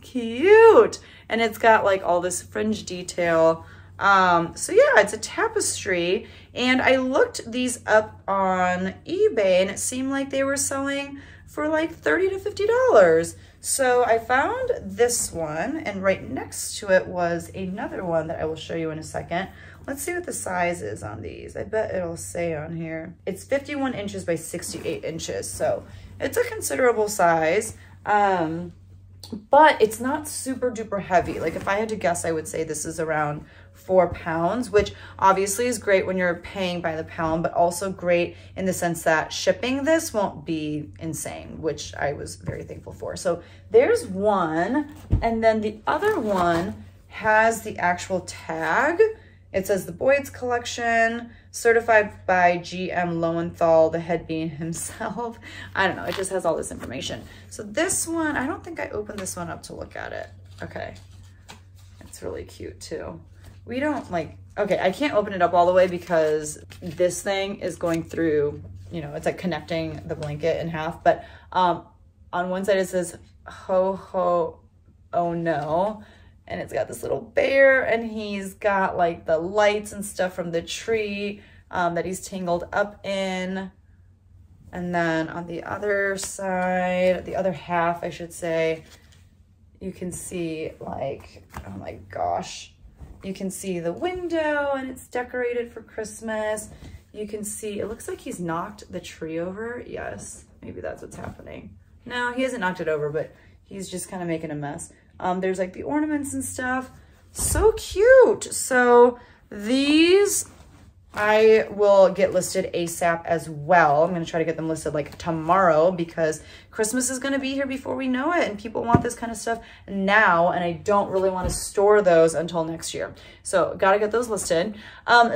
cute. And it's got like all this fringe detail. So yeah, it's a tapestry, and I looked these up on eBay, and it seemed like they were selling for like $30 to $50. So I found this one, and right next to it was another one that I will show you in a second. Let's see what the size is on these. I bet it'll say on here. It's 51 inches by 68 inches. So it's a considerable size, but it's not super duper heavy. Like if I had to guess, I would say this is around 4 pounds, which obviously is great when you're paying by the pound, but also great in the sense that shipping this won't be insane, which I was very thankful for. So there's one, and then the other one has the actual tag. It says the Boyd's collection, certified by GM Lowenthal, the head being himself. I don't know, it just has all this information. So this one, I don't think I opened this one up to look at it. Okay, it's really cute too. We don't like, okay, I can't open it up all the way because this thing is going through, you know, it's like connecting the blanket in half. But on one side it says, ho, ho, oh no. And it's got this little bear, and he's got like the lights and stuff from the tree that he's tangled up in. And then on the other side, the other half, I should say, you can see like, oh my gosh, you can see the window, and it's decorated for Christmas. you can see, it looks like he's knocked the tree over. Yes, maybe that's what's happening. No, he hasn't knocked it over, but he's just kind of making a mess. There's like the ornaments and stuff. So cute. So these I will get listed ASAP as well. I'm going to try to get them listed like tomorrow because Christmas is going to be here before we know it, and people want this kind of stuff now, and I don't really want to store those until next year. So got to get those listed.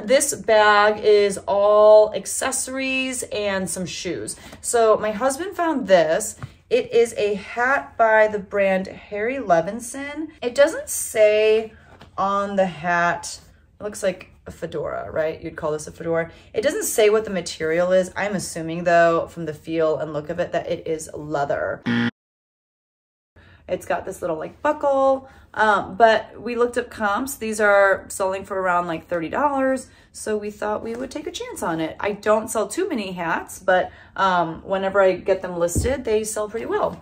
This bag is all accessories and some shoes. So my husband found this. It is a hat by the brand Harry Levinson. It doesn't say on the hat, it looks like a fedora, right? You'd call this a fedora. It doesn't say what the material is. I'm assuming though, from the feel and look of it, that it is leather. It's got this little like buckle, but we looked up comps. These are selling for around like $30. So we thought we would take a chance on it. I don't sell too many hats, but whenever I get them listed, they sell pretty well.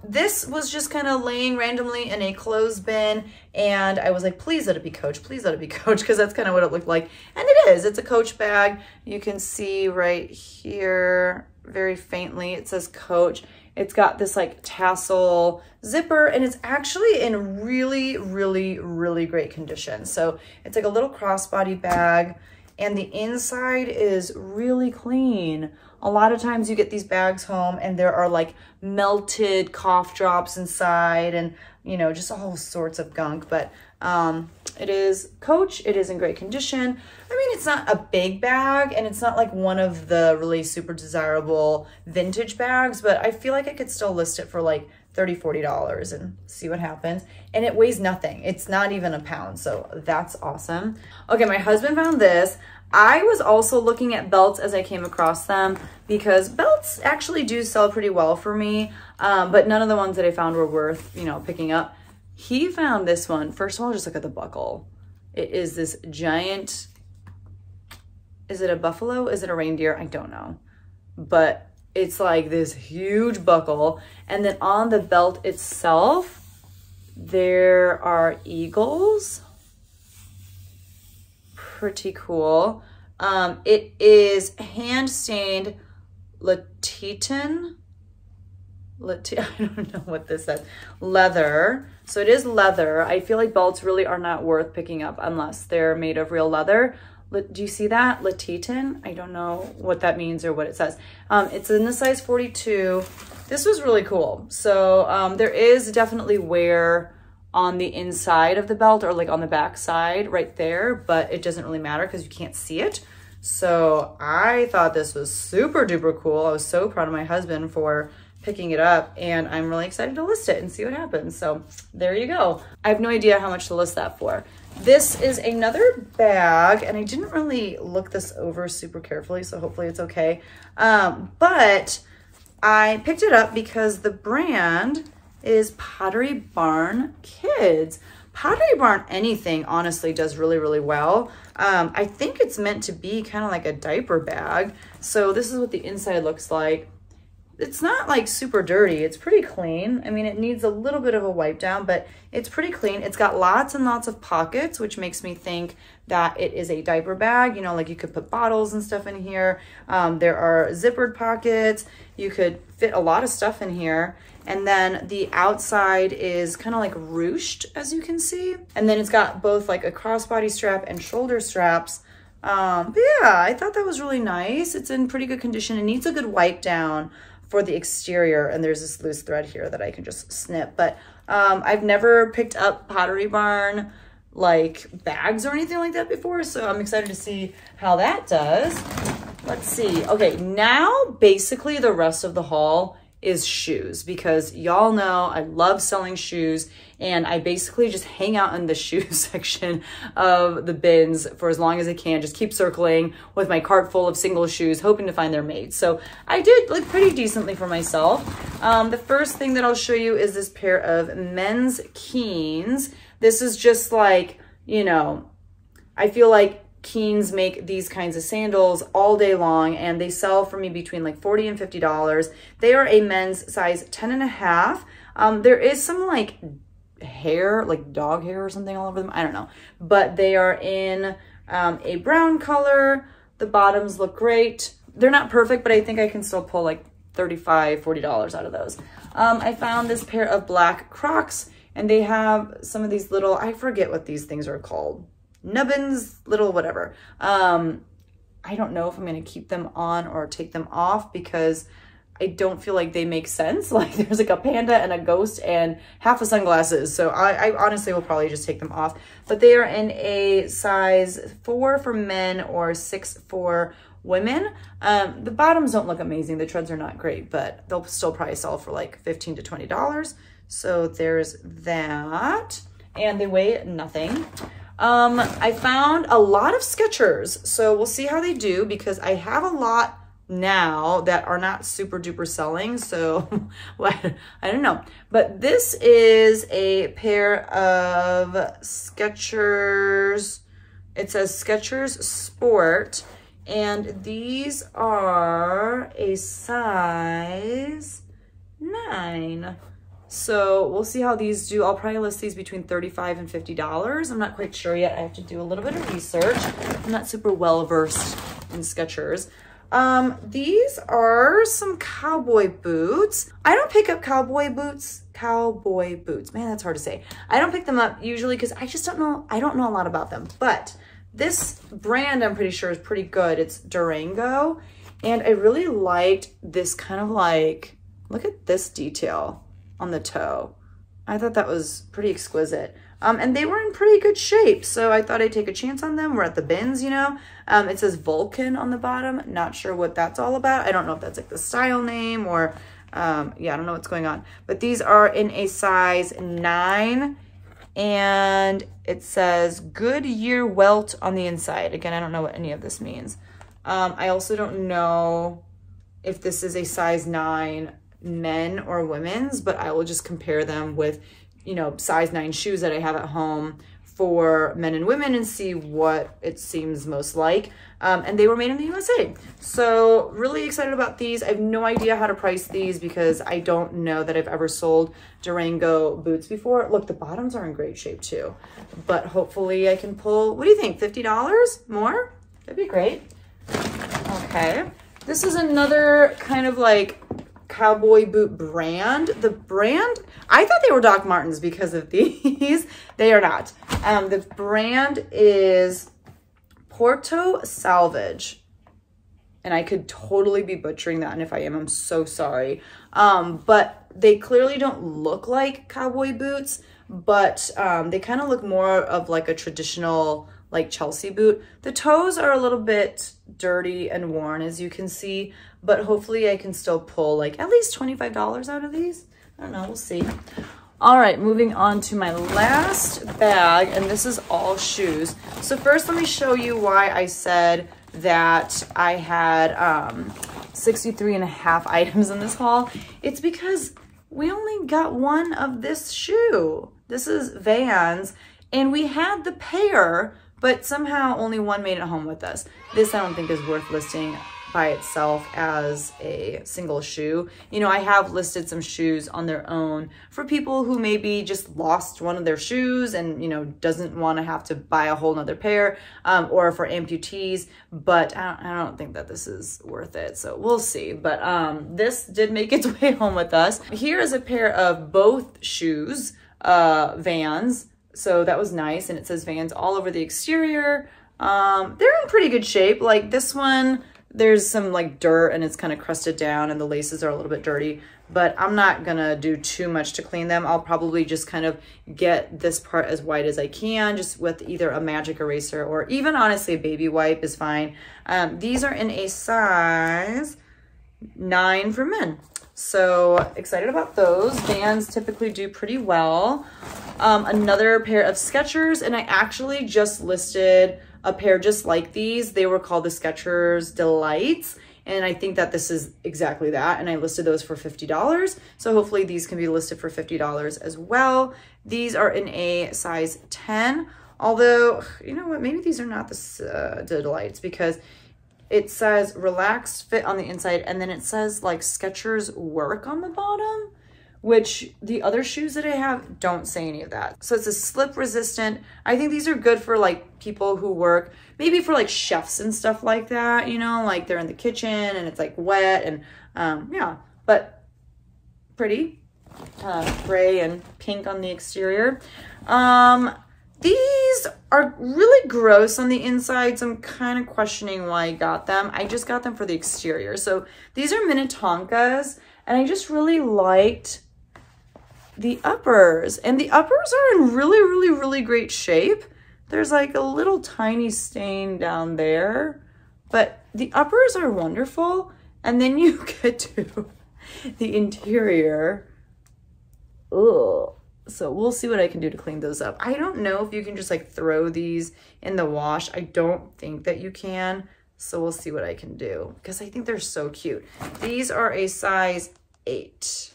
This was just kind of laying randomly in a clothes bin, and I was like, please let it be Coach, please let it be Coach, because that's kind of what it looked like. And it is, it's a Coach bag. You can see right here, very faintly, it says Coach. It's got this like tassel zipper, and it's actually in really, really, really great condition. So it's like a little crossbody bag, and the inside is really clean. A lot of times you get these bags home and there are like melted cough drops inside and, you know, just all sorts of gunk. But it is Coach. It is in great condition. I mean, it's not a big bag and it's not like one of the really super desirable vintage bags, but I feel like I could still list it for like $30, $40 and see what happens. And it weighs nothing. It's not even a pound. So that's awesome. Okay, my husband found this. I was also looking at belts as I came across them because belts actually do sell pretty well for me, but none of the ones that I found were worth, you know, picking up. He found this one. First of all, just look at the buckle. It is this giant, is it a buffalo? Is it a reindeer? I don't know, but it's like this huge buckle. And then on the belt itself, there are eagles. Pretty cool. It is hand stained Latitan. I don't know what this says. Leather. So it is leather. I feel like belts really are not worth picking up unless they're made of real leather. Do you see that? Latitan? I don't know what that means or what it says. It's in the size 42. This was really cool. So there is definitely wear on the inside of the belt or like on the back side right there, but it doesn't really matter because you can't see it. So I thought this was super duper cool. I was so proud of my husband for picking it up, and I'm really excited to list it and see what happens. So there you go. I have no idea how much to list that for. This is another bag, and I didn't really look this over super carefully, so hopefully it's okay. But I picked it up because the brand is Pottery Barn Kids. Pottery Barn anything honestly does really, really well. I think it's meant to be kind of like a diaper bag. So this is what the inside looks like. It's not like super dirty. It's pretty clean. I mean, it needs a little bit of a wipe down, but it's pretty clean. It's got lots and lots of pockets, which makes me think that it is a diaper bag. You know, like you could put bottles and stuff in here. There are zippered pockets. You could fit a lot of stuff in here. And then the outside is kind of like ruched, as you can see. And then it's got both like a crossbody strap and shoulder straps. But yeah, I thought that was really nice. It's in pretty good condition. It needs a good wipe down for the exterior, and there's this loose thread here that I can just snip. But I've never picked up Pottery Barn like bags or anything like that before, so I'm excited to see how that does. Let's see. Okay, now basically the rest of the haul is shoes, because y'all know I love selling shoes, and I basically just hang out in the shoe section of the bins for as long as I can, just keep circling with my cart full of single shoes, hoping to find their mates. So I did like pretty decently for myself. The first thing that I'll show you is this pair of men's Keens. This is just like, you know, I feel like Keens make these kinds of sandals all day long, and they sell for me between like $40 and $50. They are a men's size 10.5. There is some like hair, like dog hair or something all over them. I don't know, but they are in a brown color The bottoms look great. They're not perfect, but I think I can still pull like $35, $40 out of those. I found this pair of black Crocs, and they have some of these little, I forget what these things are called. Nubbins, little whatever. I don't know if I'm gonna keep them on or take them off because I don't feel like they make sense. Like there's like a panda and a ghost and half a sunglasses. So I honestly will probably just take them off. But they are in a size 4 for men or 6 for women. The bottoms don't look amazing. The treads are not great, but they'll still probably sell for like $15 to $20. So there's that. And they weigh nothing. I found a lot of Skechers. So we'll see how they do because I have a lot now that are not super duper selling, so well, I don't know, but this is a pair of Skechers. It says Skechers Sport, and these are a size 9. So we'll see how these do. I'll probably list these between $35 and $50. I'm not quite sure yet. I have to do a little bit of research. I'm not super well versed in Skechers. These are some cowboy boots. I don't pick up cowboy boots. Man, that's hard to say. I don't pick them up usually because I just don't know. I don't know a lot about them, but this brand I'm pretty sure is pretty good. It's Durango, and I really liked this kind of like, look at this detail on the toe. I thought that was pretty exquisite. And they were in pretty good shape, so I thought I'd take a chance on them. We're at the bins, you know. It says Vulcan on the bottom. Not sure what that's all about. I don't know if that's like the style name or, yeah, I don't know what's going on. But these are in a size 9, and it says Goodyear welt on the inside. Again, I don't know what any of this means. I also don't know if this is a size 9 men or women's, but I will just compare them with, you know, size 9 shoes that I have at home for men and women and see what it seems most like. And they were made in the USA. So really excited about these. I have no idea how to price these because I don't know that I've ever sold Durango boots before. Look, the bottoms are in great shape too, but hopefully I can pull, what do you think? $50 more? That'd be great. Okay. This is another kind of like cowboy boot brand. The brand, I thought they were Doc Martens because of these. They are not. The brand is Porto Salvage, and I could totally be butchering that, and if I am, I'm so sorry. But they clearly don't look like cowboy boots, but they kind of look more of like a traditional like Chelsea boot. The toes are a little bit dirty and worn, as you can see, but hopefully I can still pull like at least $25 out of these. I don't know, we'll see. All right, moving on to my last bag, and this is all shoes. So first, let me show you why I said that I had 63.5 items in this haul. It's because we only got one of this shoe. This is Vans, and we had the pair, but somehow only one made it home with us. This I don't think is worth listing by itself as a single shoe. You know, I have listed some shoes on their own for people who maybe just lost one of their shoes and, you know, doesn't want to have to buy a whole nother pair, or for amputees, but I don't think that this is worth it. So we'll see. But this did make its way home with us. Here is a pair of both shoes, Vans. So that was nice. And it says Vans all over the exterior. They're in pretty good shape. Like this one, there's some like dirt and it's kind of crusted down and the laces are a little bit dirty, but I'm not gonna do too much to clean them. I'll probably just kind of get this part as white as I can, just with either a magic eraser or even honestly a baby wipe is fine. These are in a size 9 for men. So excited about those. Vans typically do pretty well. Another pair of Skechers, and I actually just listed a pair just like these. They were called the Skechers Delights, and I think that this is exactly that, and I listed those for $50. So hopefully these can be listed for $50 as well. These are in a size 10, although, you know what, maybe these are not the Delights because it says relaxed fit on the inside, and then it says like Skechers Work on the bottom, which the other shoes that I have don't say any of that. So it's a slip resistant. I think these are good for like people who work, maybe for like chefs and stuff like that, you know, like they're in the kitchen and it's like wet and yeah, but pretty. Gray and pink on the exterior. These are really gross on the inside, so I'm kind of questioning why I got them. I just got them for the exterior. So these are Minnetonkas, and I just really liked the uppers. And the uppers are in really, really, really great shape. There's like a little tiny stain down there, but the uppers are wonderful. And then you get to the interior. Ugh. So we'll see what I can do to clean those up. I don't know if you can just like throw these in the wash. I don't think that you can. So we'll see what I can do because I think they're so cute. These are a size 8.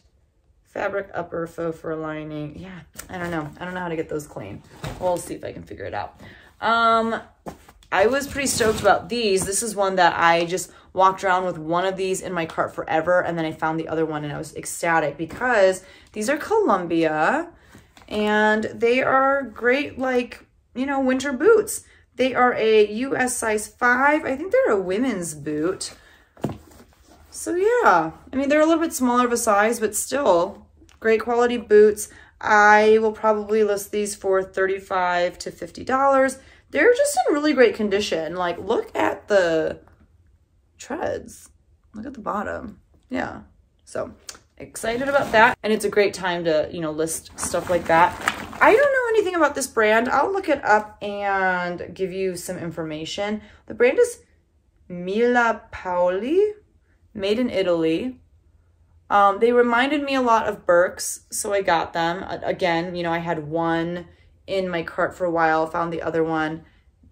Fabric upper, faux fur lining. Yeah, I don't know. I don't know how to get those clean. We'll see if I can figure it out. I was pretty stoked about these. This is one that I just walked around with one of these in my cart forever, and then I found the other one and I was ecstatic because these are Columbia and they are great, like, you know, winter boots. They are a US size 5. I think they're a women's boot. So yeah, I mean, they're a little bit smaller of a size, but still great quality boots. I will probably list these for $35 to $50. They're just in really great condition. Like, look at the treads. Look at the bottom. Yeah. So excited about that. And it's a great time to, you know, list stuff like that. I don't know anything about this brand. I'll look it up and give you some information. The brand is Mila Paoli, made in Italy. They reminded me a lot of Birks, so I got them. Again, you know, I had one in my cart for a while, found the other one.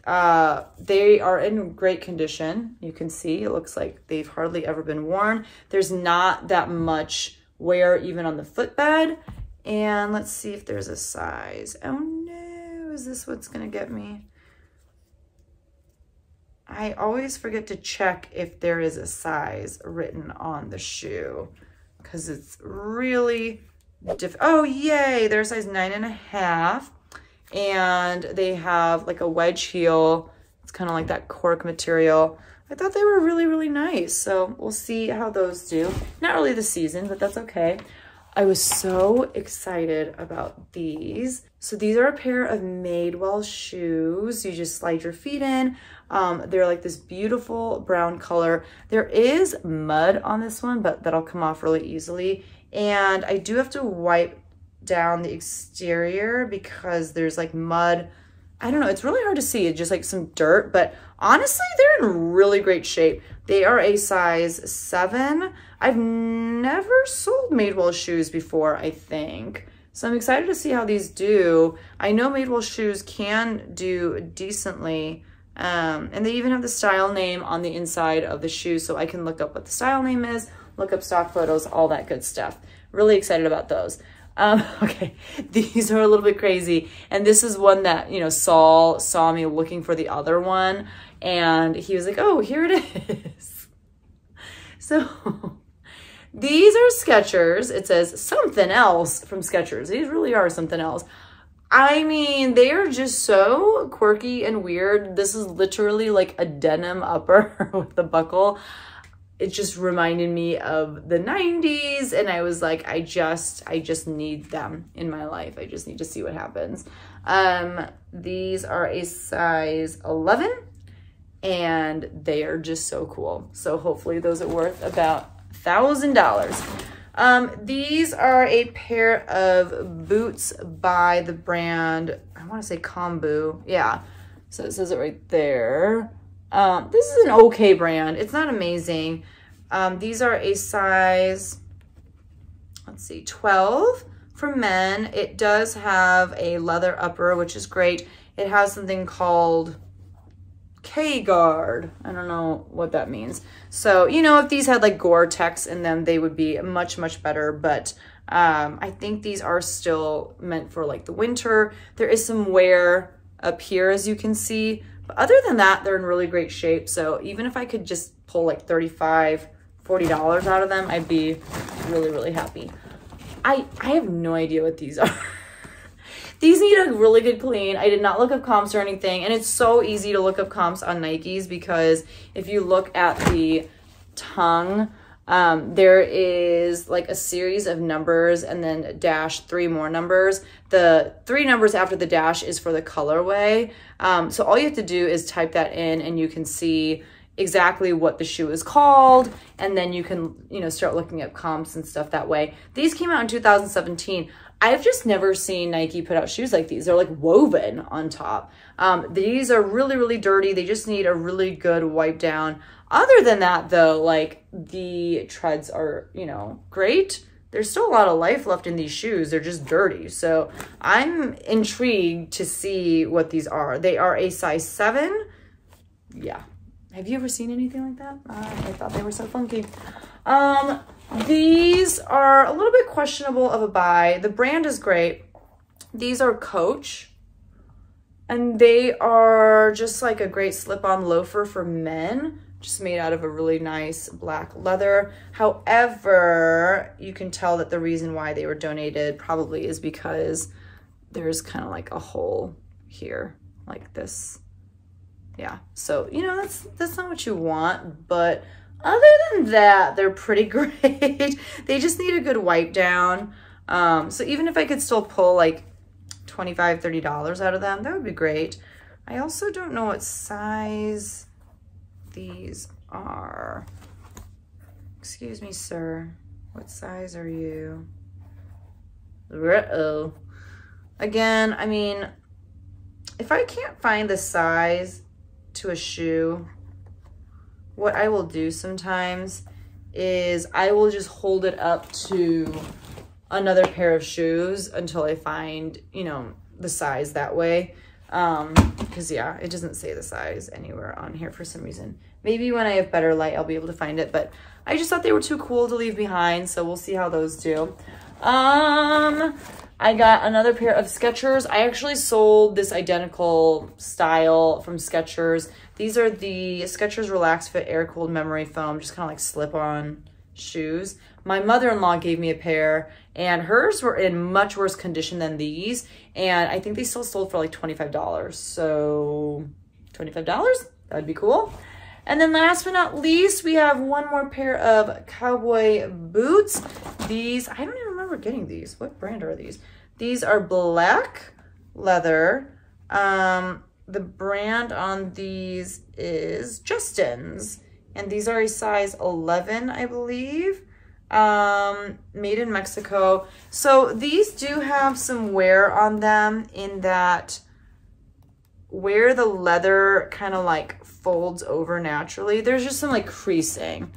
They are in great condition. You can see it looks like they've hardly ever been worn. There's not that much wear even on the footbed. And let's see if there's a size. Oh no, is this what's gonna get me? I always forget to check if there is a size written on the shoe because it's really oh yay, they're size 9.5. And they have like a wedge heel. It's kind of like that cork material. I thought they were really, really nice. So we'll see how those do. Not really the season, but that's okay. I was so excited about these. So these are a pair of Madewell shoes. You just slide your feet in. They're like this beautiful brown color. There is mud on this one, but that'll come off really easily. And I do have to wipe down the exterior because there's like mud. I don't know, it's really hard to see. It's just like some dirt, but honestly, they're in really great shape. They are a size 7. I've never sold Madewell shoes before, I think. So I'm excited to see how these do. I know Madewell shoes can do decently. And they even have the style name on the inside of the shoe, so I can look up what the style name is, look up stock photos, all that good stuff. Really excited about those. Okay, these are a little bit crazy. And this is one that, you know, Saul saw me looking for the other one. And he was like, oh, here it is. So these are Skechers. It says something else from Skechers. These really are something else. I mean, they are just so quirky and weird. This is literally like a denim upper with the buckle. It just reminded me of the 90s, and I was like, I just need them in my life. I just need to see what happens. These are a size 11, and they are just so cool. So hopefully those are worth about $1,000. These are a pair of boots by the brand, I want to say Kombu. Yeah, so it says it right there. This is an okay brand. It's not amazing. These are a size, let's see, 12 for men. It does have a leather upper, which is great. It has something called K-guard. I don't know what that means. So, you know, if these had like Gore-Tex in them, they would be much, much better. But I think these are still meant for like the winter. There is some wear up here, as you can see. But other than that, they're in really great shape. So even if I could just pull like $35, $40 out of them, I'd be really, really happy. I have no idea what these are. These need a really good clean. I did not look up comps or anything. And it's so easy to look up comps on Nikes because if you look at the tongue, there is like a series of numbers and then dash 3 more numbers. The 3 numbers after the dash is for the colorway. So all you have to do is type that in and you can see exactly what the shoe is called. And then you can, you know, start looking at comps and stuff that way. These came out in 2017. I've just never seen Nike put out shoes like these. They're like woven on top. These are really, really dirty. They just need a really good wipe down. Other than that though, like the treads are, you know, great. There's still a lot of life left in these shoes. They're just dirty. So I'm intrigued to see what these are. They are a size 7. Yeah. Have you ever seen anything like that? I thought they were so funky. These are a little bit questionable of a buy. The brand is great. These are Coach. And they are just like a great slip-on loafer for men. Just made out of a really nice black leather. However, you can tell that the reason why they were donated probably is because there's kind of like a hole here, like this. Yeah, so, you know, that's not what you want, but other than that, they're pretty great. They just need a good wipe down. So even if I could still pull like $25, $30 out of them, that would be great. I also don't know what size these are. Excuse me, sir. What size are you? Uh-oh. Again, I mean, if I can't find the size to a shoe, what I will do sometimes is I will just hold it up to another pair of shoes until I find, you know, the size that way. Because yeah, it doesn't say the size anywhere on here for some reason. Maybe when I have better light, I'll be able to find it, but I just thought they were too cool to leave behind, so we'll see how those do. I got another pair of Skechers. I actually sold this identical style from Skechers. These are the Skechers Relax Fit Air Cooled Memory Foam, just kind of like slip-on shoes. My mother-in-law gave me a pair, and hers were in much worse condition than these, and I think they still sold for like $25. So $25? That would be cool. And then last but not least, we have one more pair of cowboy boots. These, I don't even remember getting these. What brand are these? These are black leather. The brand on these is Justin's. And these are a size 11, I believe. Made in Mexico. So these do have some wear on them in that where the leather kind of like folds over naturally, there's just some like creasing,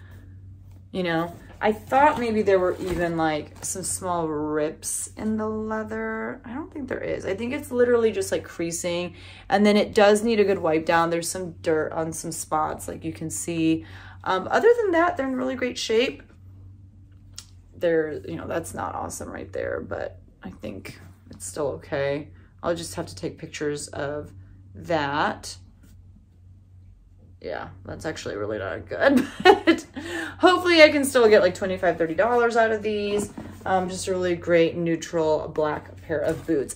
you know. I thought maybe there were even like some small rips in the leather. I don't think there is. I think it's literally just like creasing, and then it does need a good wipe down. There's some dirt on some spots, like you can see. Other than that, they're in really great shape. They're, you know, that's not awesome right there, but I think it's still okay. I'll just have to take pictures of that. Yeah, that's actually really not good, but hopefully I can still get like $25, $30 out of these. Just a really great neutral black pair of boots.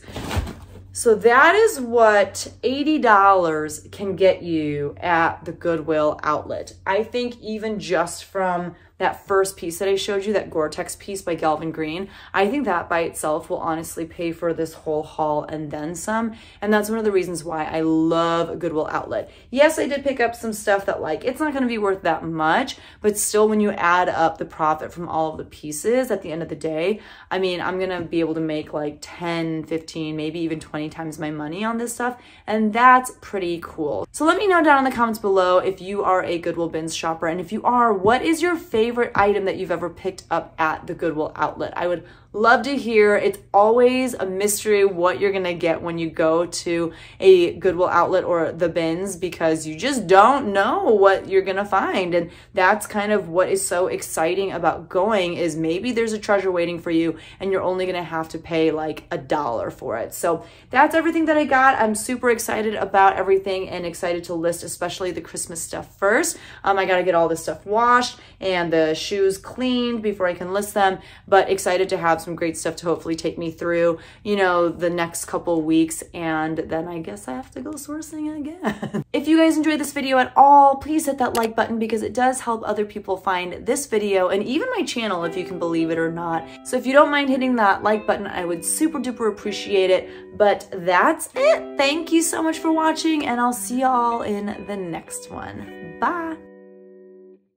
So that is what $80 can get you at the Goodwill outlet. I think even just from that first piece that I showed you, that Gore-Tex piece by Galvin Green, I think that by itself will honestly pay for this whole haul and then some. And that's one of the reasons why I love Goodwill outlet. Yes, I did pick up some stuff that like, it's not gonna be worth that much, but still when you add up the profit from all of the pieces at the end of the day, I mean, I'm gonna be able to make like 10, 15, maybe even 20 times my money on this stuff. And that's pretty cool. So let me know down in the comments below if you are a Goodwill bins shopper. And if you are, what is your favorite item that you've ever picked up at the Goodwill outlet? I would love to hear. It's always a mystery what you're gonna get when you go to a Goodwill outlet or the bins, because you just don't know what you're gonna find. And that's kind of what is so exciting about going, is maybe there's a treasure waiting for you and you're only gonna have to pay like $1 for it. So that's everything that I got. I'm super excited about everything and excited to list especially the Christmas stuff first. I gotta get all this stuff washed and the shoes cleaned before I can list them, but excited to have some some great stuff to hopefully take me through, you know, the next couple weeks, and then I guess I have to go sourcing again. If you guys enjoyed this video at all, please hit that like button because it does help other people find this video and even my channel, if you can believe it or not. So if you don't mind hitting that like button, I would super duper appreciate it. But that's it. Thank you so much for watching, and I'll see y'all in the next one. Bye.